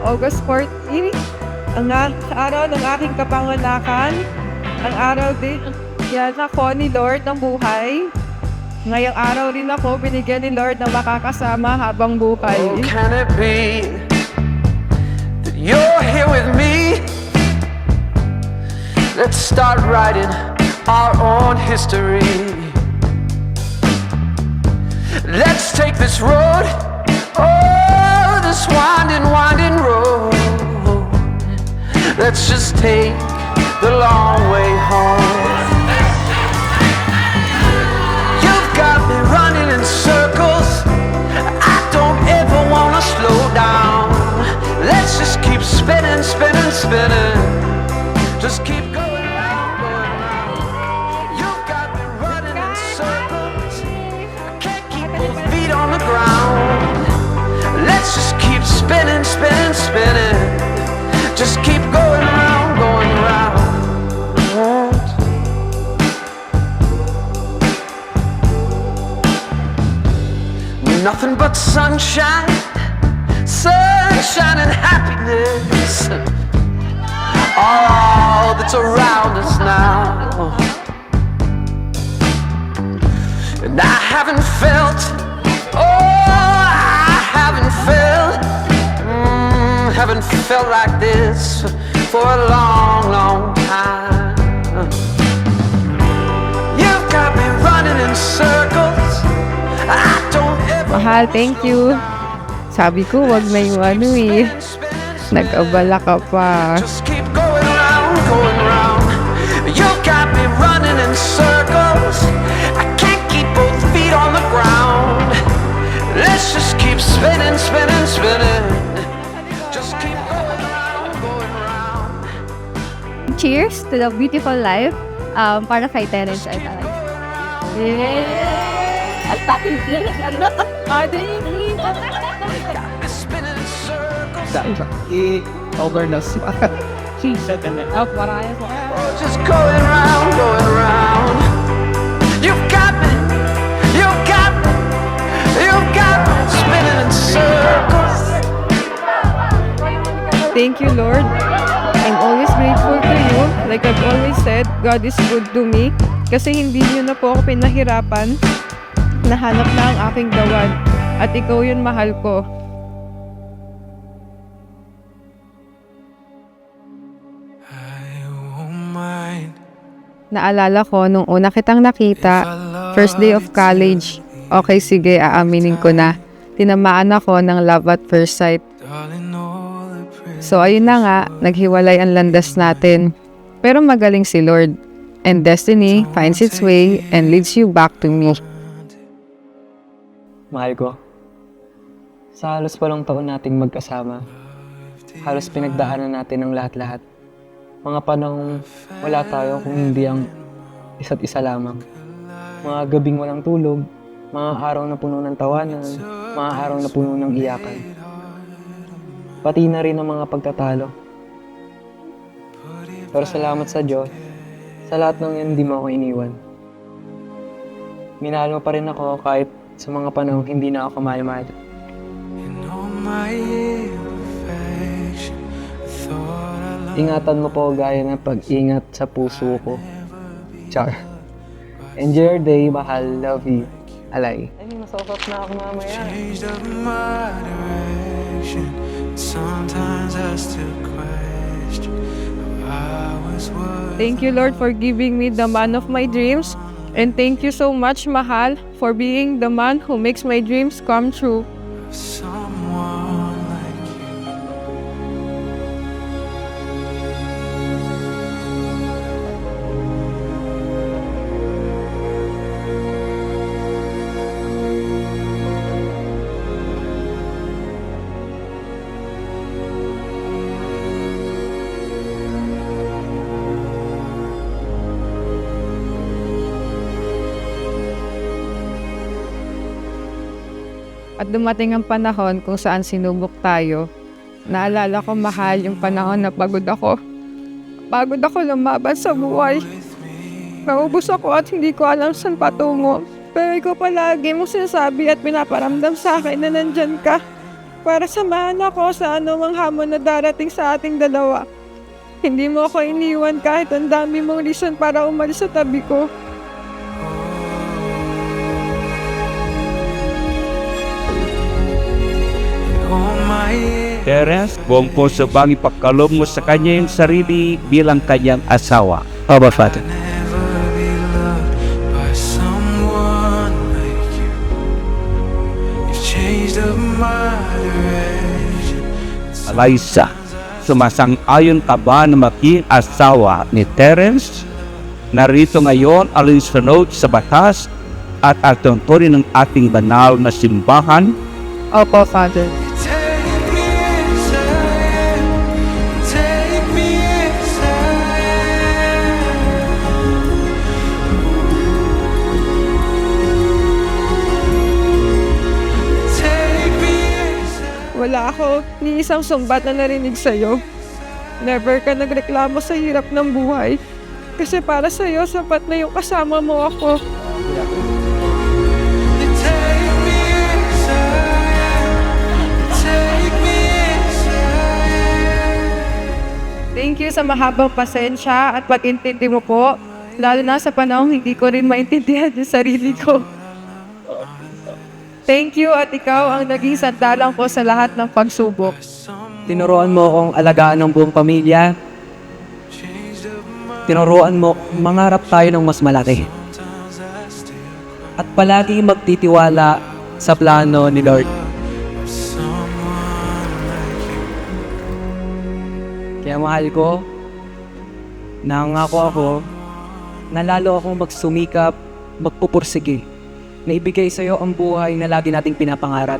August 14, ang araw ng aking kapanganakan, ang araw din yan ako ni Lord ng buhay. Ngayong araw rin ako binigyan ni Lord na makakasama habang buhay. Oh, can it be that you're here with me? Let's start writing our own history. Let's take this road, oh, this winding, winding road. Let's just take the long way home. You've got me running in circles. I don't ever wanna slow down. Let's just keep spinning, spinning, spinning. Just keep going round, going round. You've got me running in circles. I can't keep both feet on the ground. Let's just keep spinning, spinning, spinning. Just keep going round, going round. Nothing but sunshine, sunshine and happiness. All that's around us now. And I haven't felt, oh, I haven't felt like this for a long, long time. You've got me running in circles. I don't ever. Mahal, thank you. Sabi ko, wag na yung ano eh. Nag-abala ka pa. Just keep going round, going round. You've got me running in circles. I can't keep both feet on the ground. Let's just keep spinning, spinning, spinning. Just keep going round, going round. Cheers to the beautiful life para kay Terence ay talaga. At tapos Got me spinning in circles. Over na siya. She said that. oh, maraya po. Oh, just going round, going round. You've got me, you've got me, you've got me spinning in circles. Thank you, Lord. I'm always grateful to you. Like I've always said, God is good to me. Kasi hindi niyo na po ako pinahirapan. Nahanap na ang aking gawan. At ikaw yun, mahal ko. Naalala ko nung una kitang nakita, first day of college. Okay, sige, aaminin ko na. Tinamaan ako ng love at first sight. So ayun na nga, naghiwalay ang landas natin. Pero magaling si Lord. And destiny finds its way and leads you back to me. Mahal ko, sa halos walong taon nating magkasama, halos pinagdaanan natin ang lahat-lahat. Mga panahong wala tayo kung hindi ang isa't isa lamang. Mga gabing walang tulog, mga araw na puno ng tawanan, mga araw na puno ng iyakan. Pati na rin ang mga pagtatalo. Pero salamat sa Diyos, sa lahat ng yan hindi mo ako iniwan. Minahal mo pa rin ako kahit sa mga panahong hindi na ako mahal-mahal. Ingatan mo po gaya ng pag-ingat sa puso ko. Char. Enjoy your day, mahal. Love you. Alay. Ay, masosot na ako mamaya. Changed up my direction. Sometimes I still question how I was worth. Thank you, Lord, for giving me the man of my dreams. And thank you so much, Mahal, for being the man who makes my dreams come true. Someone like you. At dumating ang panahon kung saan sinubok tayo. Naalala ko, Mahal, yung panahon na pagod ako. Pagod ako lumaban sa buhay. Naubos ako at hindi ko alam saan patungo. Pero ikaw palagi mo sinasabi at pinaparamdam sa akin na nandyan ka. para samahan ako sa anumang hamon na darating sa ating dalawa. Hindi mo ako iniwan kahit ang dami mong reason para umalis sa tabi ko. Oh my Terence, buong puso bang ipagkaloob mo sa kanya yung sarili bilang kanyang asawa? Aba, Father. never be loved by someone like you. You've changed up my direction. Eliza, sumasang-ayon ka ba na maging asawa ni Terence? Narito ngayon alinsunod sa batas at at tungkulin ng ating banal na simbahan. Opo, Father. Take me inside, take me inside. Take me inside. Wala ako ni isang sumbat na narinig sa'yo. Never ka nagreklamo sa hirap ng buhay. Kasi para sa'yo, sapat na yung kasama mo ako. Take me inside, take me inside. Thank you sa mahabang pasensya at pag-intindi mo po. Lalo na sa panahong hindi ko rin maintindihan yung sarili ko. Thank you at ikaw ang naging sandalang ko sa lahat ng pagsubok. Tinuruan mo akong alagaan ng buong pamilya. Tinuruan mo mangarap tayo ng mas malaki. At palagi magtitiwala sa plano ni Lord. Kaya mahal ko, nangako ako na lalo akong magsumikap, magpupursige, na ibigay sa'yo ang buhay na lagi nating pinapangarap.